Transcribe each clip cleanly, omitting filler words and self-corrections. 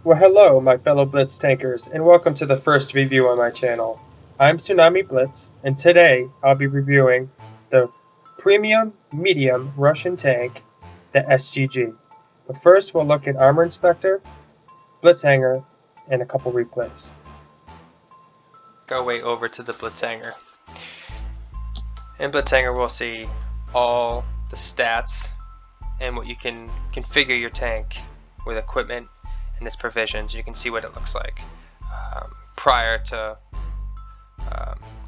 Well, hello, my fellow Blitz tankers, and welcome to the first review on my channel. I'm Tsunami Blitz, and today I'll be reviewing the premium medium Russian tank, the STG. But first, we'll look at Armor Inspector, Blitz Hanger, and a couple replays. Go way over to the Blitz Hanger. In Blitz Hanger, we'll see all the stats and what you can configure your tank with equipment and its provisions. You can see what it looks like prior to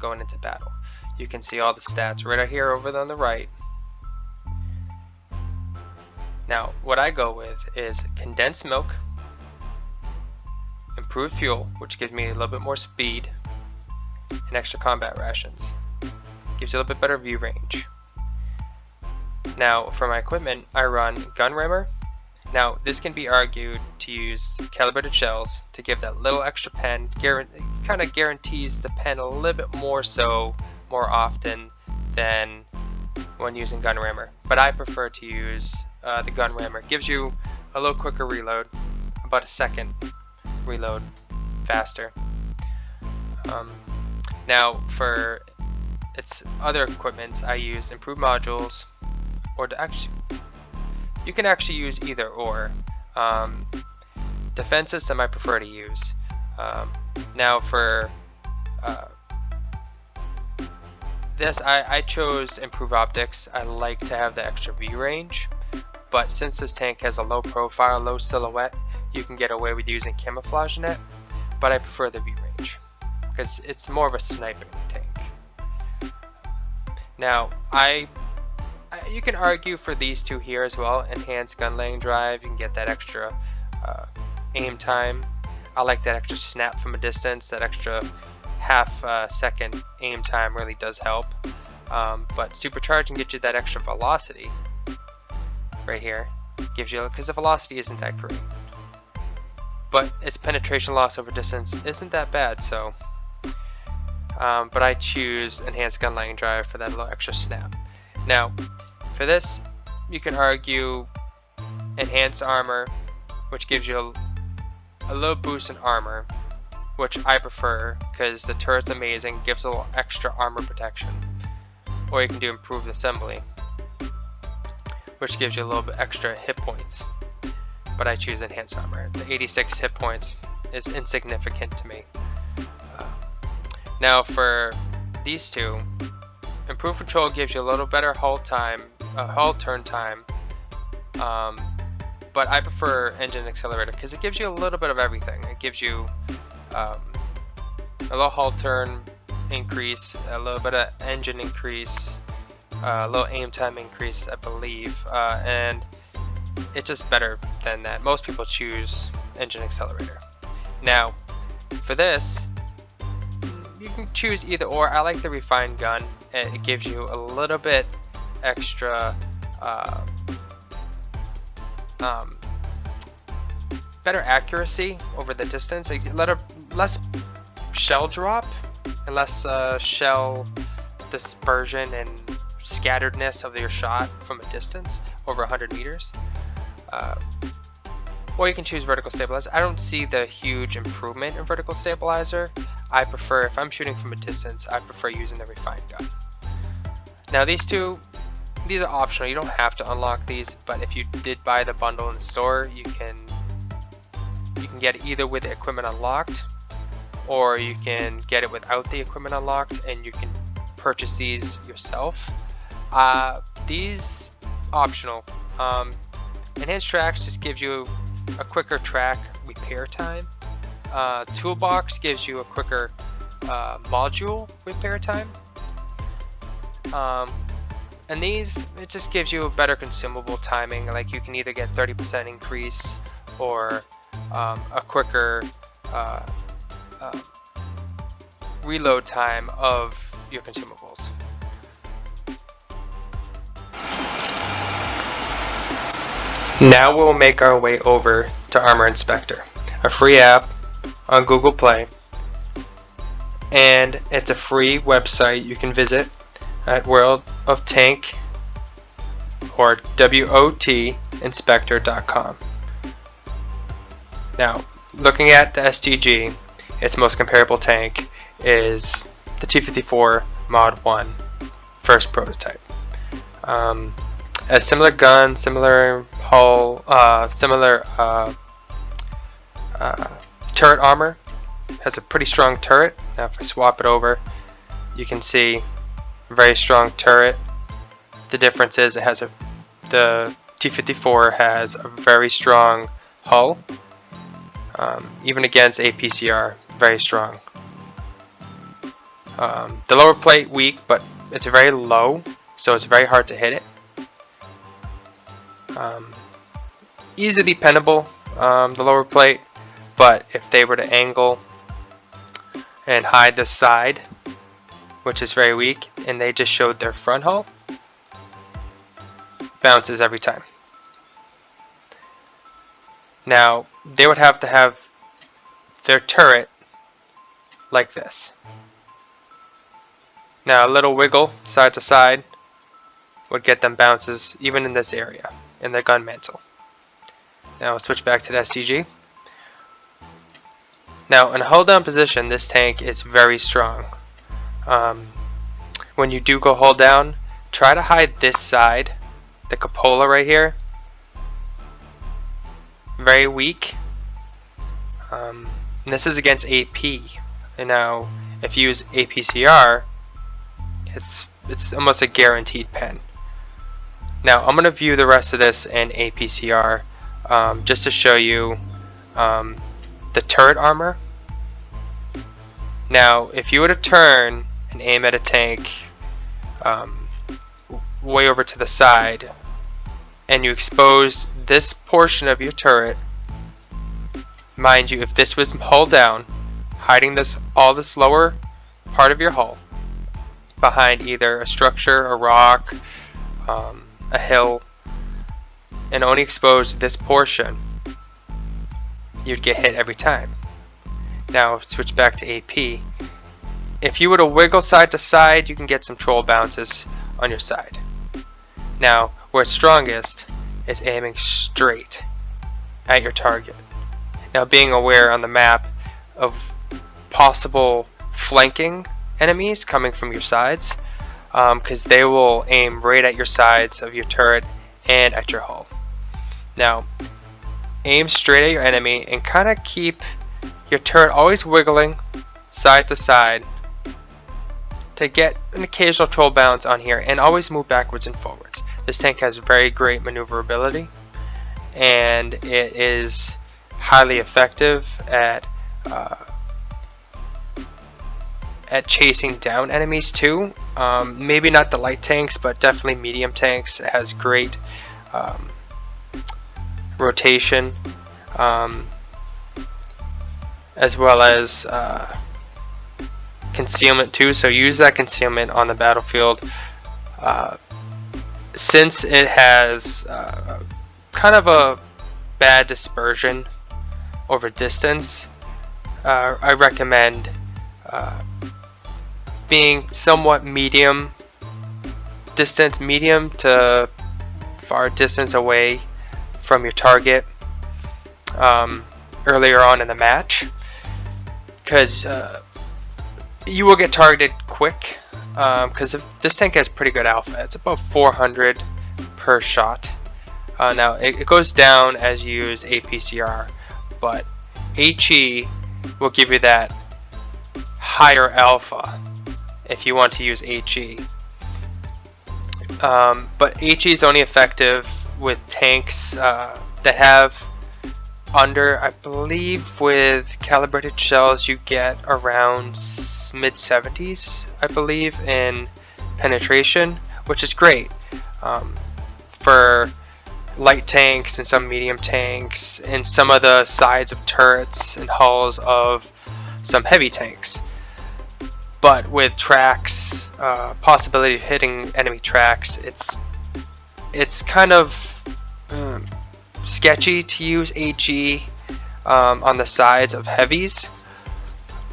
going into battle. You can see all the stats right here over on the right. Now, what I go with is condensed milk, improved fuel, which gives me a little bit more speed, and extra combat rations. Gives you a little bit better view range. Now, for my equipment, I run gun rammer. Now, this can be argued to use calibrated shells to give that little extra pen. Kind of guarantees the pen a little bit more often than when using gun rammer. But I prefer to use the gun rammer. It gives you a little quicker reload, about a second reload faster. Now, for its other equipment, I use improved modules, or you can actually use either or. Defense system I prefer to use. Now for this, I chose improved optics. I like to have the extra view range, but since this tank has a low profile, low silhouette, you can get away with using camouflage net, but I prefer the view range because it's more of a sniping tank. Now, you can argue for these two here as well. Enhanced gun laying drive, you can get that extra aim time. I like that extra snap from a distance. That extra half second aim time really does help. But supercharge can get you that extra velocity right here. Gives you, because the velocity isn't that great, but its penetration loss over distance isn't that bad. So, but I choose enhanced gun laying drive for that little extra snap. Now, for this, you can argue enhanced armor, which gives you a little boost in armor, which I prefer because the turret's amazing, gives a little extra armor protection. Or you can do improved assembly, which gives you a little bit extra hit points. But I choose enhanced armor. The 86 hit points is insignificant to me. Now for these two, improved control gives you a little better hull turn time, but I prefer engine accelerator because it gives you a little bit of everything. It gives you a little hull turn increase, a little bit of engine increase, a little aim time increase, I believe, and it's just better than that. Most people choose engine accelerator. Now, for this, you can choose either or. I like the refined gun. It gives you a little bit extra better accuracy over the distance, a little less shell drop and less shell dispersion and scatteredness of your shot from a distance over 100 meters. Or you can choose vertical stabilizer. I don't see the huge improvement in vertical stabilizer. I prefer, if I'm shooting from a distance, I prefer using the refined gun. Now these are optional. You don't have to unlock these, but if you did buy the bundle in the store, you can get it either with the equipment unlocked, or you can get it without the equipment unlocked, and you can purchase these yourself. These optional. Enhanced tracks just gives you a quicker track repair time. Toolbox gives you a quicker module repair time. And these, it just gives you a better consumable timing. Like you can either get 30% increase or a quicker reload time of your consumables. Now we'll make our way over to Armour Inspector, a free app on Google Play, and it's a free website you can visit at World of Tank or WoT inspector.com. Now, looking at the STG, its most comparable tank is the T-54 Mod 1 first prototype. A similar gun, similar hull, similar turret armor. Has a pretty strong turret. Now if I swap it over, you can see very strong turret. The difference is the T-54 has a very strong hull. Even against APCR, very strong. The lower plate weak, but it's very low, so it's very hard to hit it. Easily pennable, the lower plate, but if they were to angle and hide the side, which is very weak, and they just showed their front hull, bounces every time. Now, they would have to have their turret like this. Now, a little wiggle side to side would get them bounces even in this area, in the gun mantle. Now, we'll switch back to the STG. Now, in a hold down position, this tank is very strong. When you do go hold down, try to hide this side, the cupola right here. Very weak. And this is against AP. And now, if you use APCR, it's almost a guaranteed pen. Now, I'm going to view the rest of this in APCR just to show you the turret armor. Now, if you were to turn and aim at a tank way over to the side, and you expose this portion of your turret, mind you, if this was hull down, hiding all this lower part of your hull behind either a structure, a rock, a hill, and only expose this portion, you'd get hit every time. Now switch back to AP. If you were to wiggle side to side, you can get some troll bounces on your side. Now, where it's strongest is aiming straight at your target. Now, being aware on the map of possible flanking enemies coming from your sides, because they will aim right at your sides of your turret and at your hull. Now, aim straight at your enemy and kind of keep your turret always wiggling side to side to get an occasional troll bounce on here, and always move backwards and forwards. This tank has very great maneuverability, and it is highly effective at chasing down enemies too. Maybe not the light tanks, but definitely medium tanks. It has great rotation, as well as concealment too, so use that concealment on the battlefield. Since it has kind of a bad dispersion over distance, I recommend being somewhat medium distance, medium to far distance away from your target earlier on in the match, because you will get targeted quick, because this tank has pretty good alpha. It's about 400 per shot. Now it goes down as you use APCR, but HE will give you that higher alpha if you want to use HE. But HE is only effective with tanks that have under, I believe with calibrated shells you get around mid 70s, I believe, in penetration, which is great for light tanks and some medium tanks and some of the sides of turrets and hulls of some heavy tanks. But with tracks, possibility of hitting enemy tracks, it's kind of sketchy to use HE on the sides of heavies,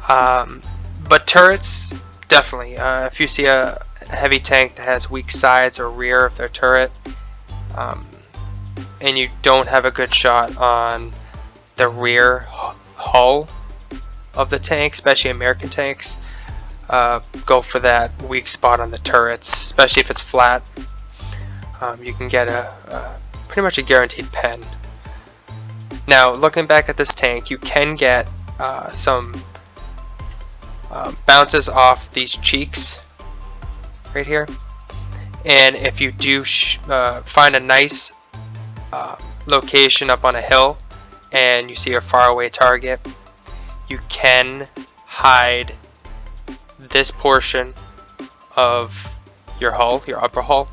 but turrets, definitely. If you see a heavy tank that has weak sides or rear of their turret, and you don't have a good shot on the rear hull of the tank, especially American tanks. Go for that weak spot on the turrets, especially if it's flat. You can get a pretty much a guaranteed pen. Now, looking back at this tank, you can get some bounces off these cheeks right here, and if you do find a nice location up on a hill and you see a faraway target, you can hide this portion of your hull, your upper hull,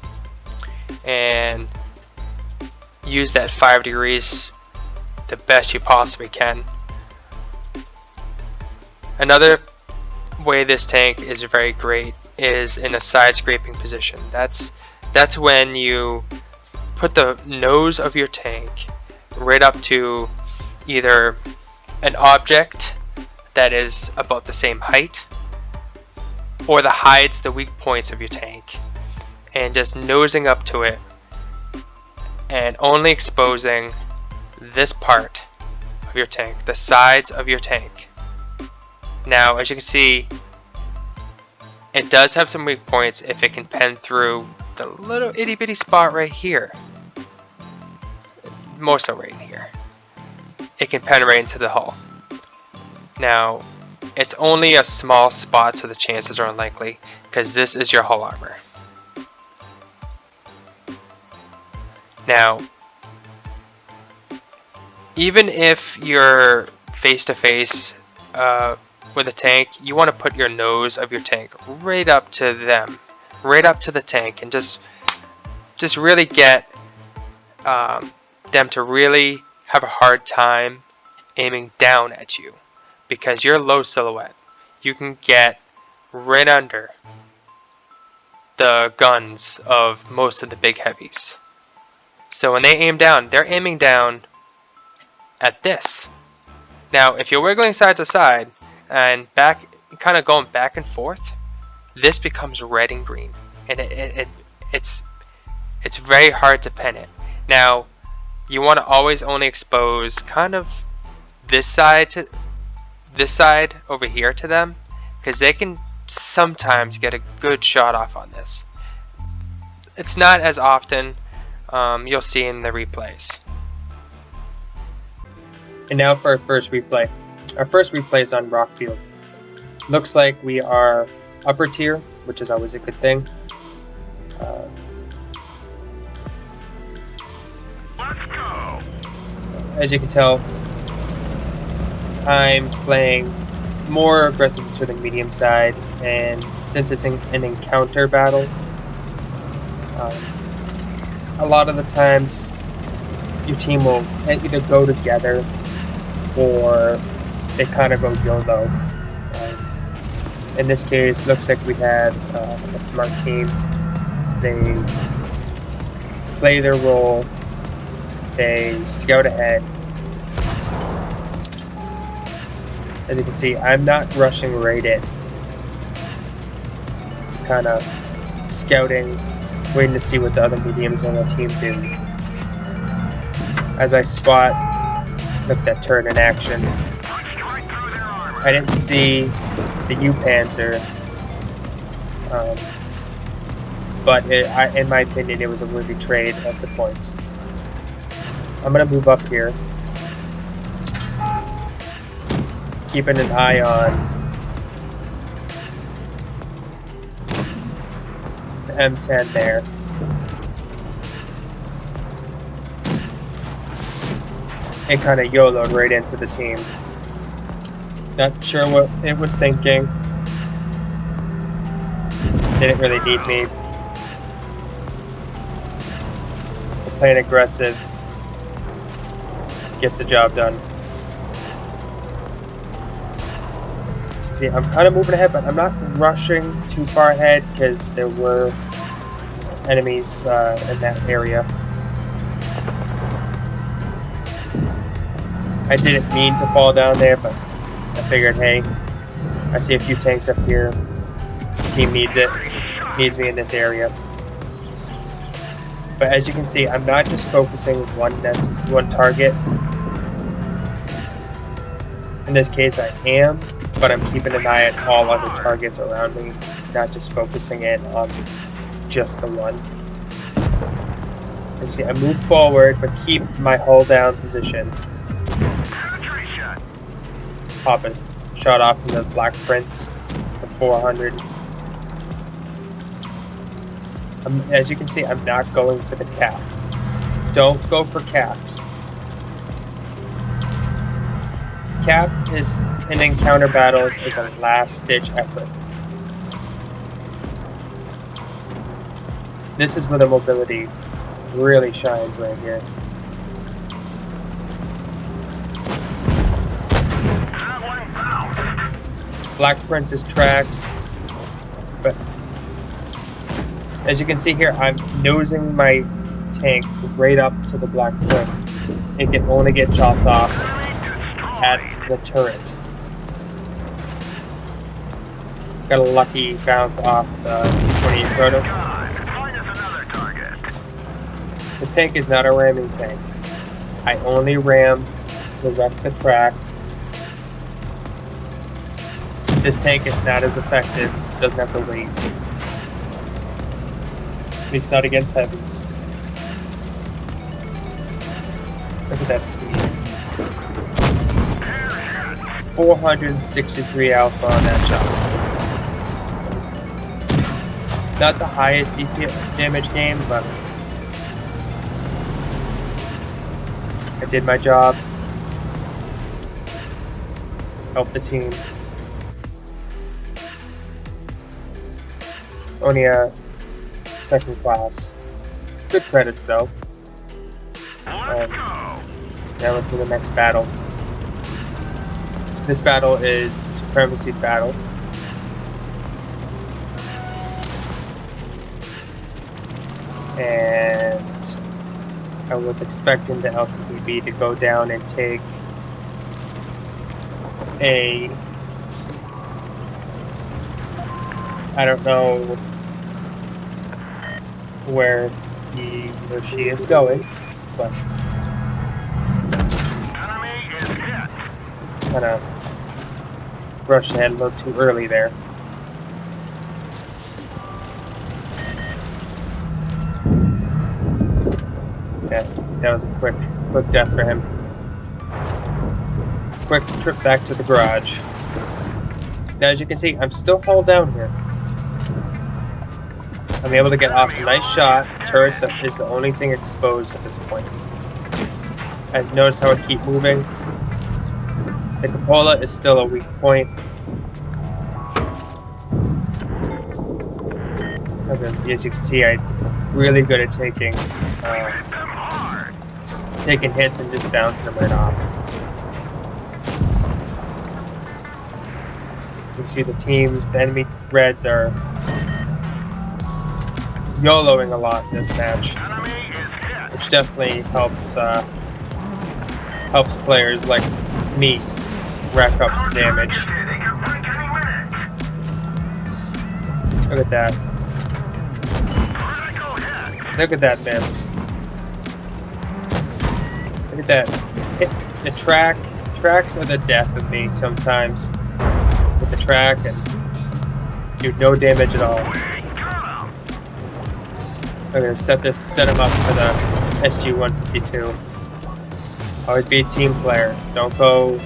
and use that 5 degrees the best you possibly can. Another way this tank is very great is in a side scraping position. That's when you put the nose of your tank right up to either an object that is about the same height, or that hides the weak points of your tank, and just nosing up to it and only exposing this part of your tank, the sides of your tank. Now, as you can see, it does have some weak points if it can pen through the little itty bitty spot right here. More so right in here. It can pen right into the hull. Now, it's only a small spot, so the chances are unlikely, because this is your hull armor. Now, even if you're face to face with a tank, you want to put your nose of your tank right up to them, right up to the tank, and just really get them to really have a hard time aiming down at you, because you're low silhouette. You can get right under the guns of most of the big heavies. So when they aim down, they're aiming down at this. Now, if you're wiggling side to side and back, kind of going back and forth, this becomes red and green, and it's very hard to pen it. Now, you want to always only expose kind of this side to this side over here to them, because they can sometimes get a good shot off on this. It's not as often. You'll see in the replays. And now for our first replay. Our first replay is on Rockfield. Looks like we are upper tier, which is always a good thing. Let's go. As you can tell, I'm playing more aggressive to the medium side, and since it's an encounter battle, a lot of the times your team will either go together or they kind of go YOLO. In this case, looks like we had a smart team. They play their role, they scout ahead. As you can see, I'm not rushing right in. Kind of scouting, waiting to see what the other mediums on the team do. As I spot, look, that turret in action. I didn't see the U-Panzer, but in my opinion, it was a worthy trade of the points. I'm going to move up here, keeping an eye on the M10 there. It kind of YOLO'd right into the team. Not sure what it was thinking. Didn't really need me. Playing aggressive gets the job done. See, I'm kind of moving ahead, but I'm not rushing too far ahead because there were enemies in that area. I didn't mean to fall down there, but I figured, hey, I see a few tanks up here. The team needs it. Needs me in this area. But as you can see, I'm not just focusing one target. And this case I am, but I'm keeping an eye at all other targets around me, not just focusing in on just the one. You see, I move forward, but keep my hold down position. Pop a shot off from the Black Prince for 400. As you can see, I'm not going for the cap. Don't go for caps. Cap is in encounter battles is a last-ditch effort. This is where the mobility really shines right here. Black Prince's tracks, but as you can see here, I'm nosing my tank right up to the Black Prince. It can only get shots off at the turret. Got a lucky bounce off the 28 proto. This tank is not a ramming tank. I only ram to wreck the track. This tank is not as effective, it doesn't have the weight. At least not against heavies. Look at that speed. 463 alpha on that shot. Not the highest damage game, but I did my job. Help the team. Only a second class. Good credits though. Now into the next battle. This battle is supremacy battle. And I was expecting the LTPB to go down and take a, I don't know where he or she is going, but kind of rushed ahead a little too early there. Yeah, that was a quick death for him. Quick trip back to the garage. Now, as you can see, I'm still hauled down here. I'm able to get off a nice shot. The turret is the only thing exposed at this point. I've noticed how I keep moving. The cupola is still a weak point. As you can see, I'm really good at taking hits and just bouncing them right off. You see the enemy Reds are YOLOing a lot in this match, which definitely helps players like me rack up some damage. Look at that. Look at that miss. Look at that. The tracks are the death of me sometimes. With the track and do no damage at all. I'm gonna set him up for the SG-152. Always be a team player. Don't go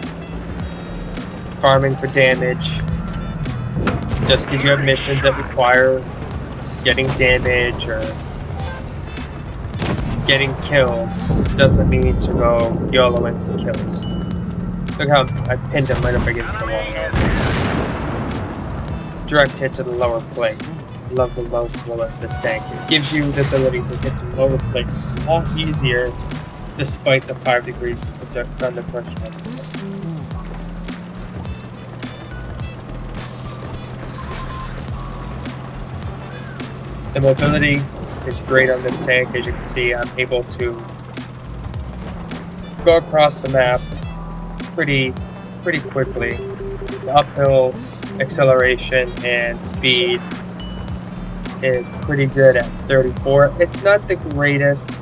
farming for damage. Just because you have missions that require getting damage or getting kills doesn't mean to go YOLOing for kills. Look how I pinned him right up against the wall. Direct hit to the lower plate. Love the low slow of this tank. It gives you the ability to hit the lower plate a lot easier despite the 5 degrees of thunder pressure on this tank. The mobility is great on this tank. As you can see, I'm able to go across the map pretty quickly. The uphill acceleration and speed is pretty good at 34. It's not the greatest,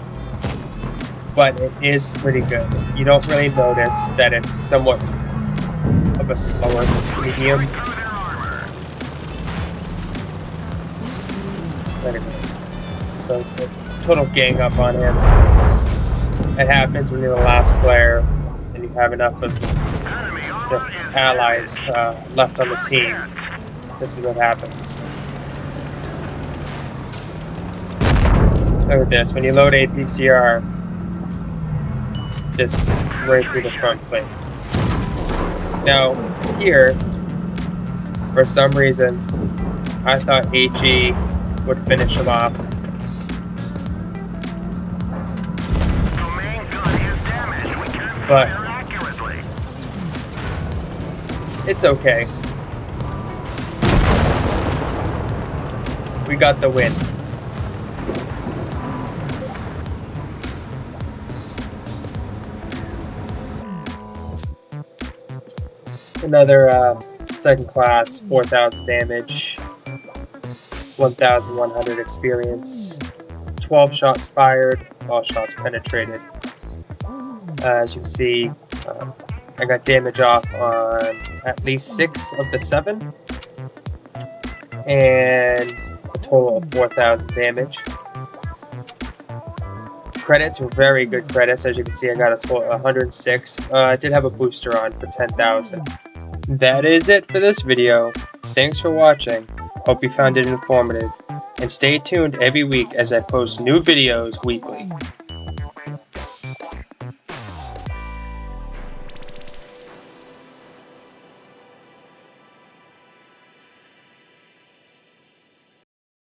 but it is pretty good. You don't really notice that it's somewhat of a slower medium. Anyways, just a total gang up on him. It happens when you're the last player and you have enough of the allies left on the team. This is what happens. Look at this. When you load APCR, just right through the front plate. Now, here, for some reason, I thought HE would finish him off. But it's okay. We got the win. Another second class, 4,000 damage, 1,100 experience, 12 shots fired, all shots penetrated. As you can see, I got damage off on at least 6 of the 7, and a total of 4,000 damage. Credits were very good credits. As you can see, I got a total of 106. I did have a booster on for 10,000. That is it for this video. Thanks for watching. Hope you found it informative. And stay tuned every week as I post new videos weekly.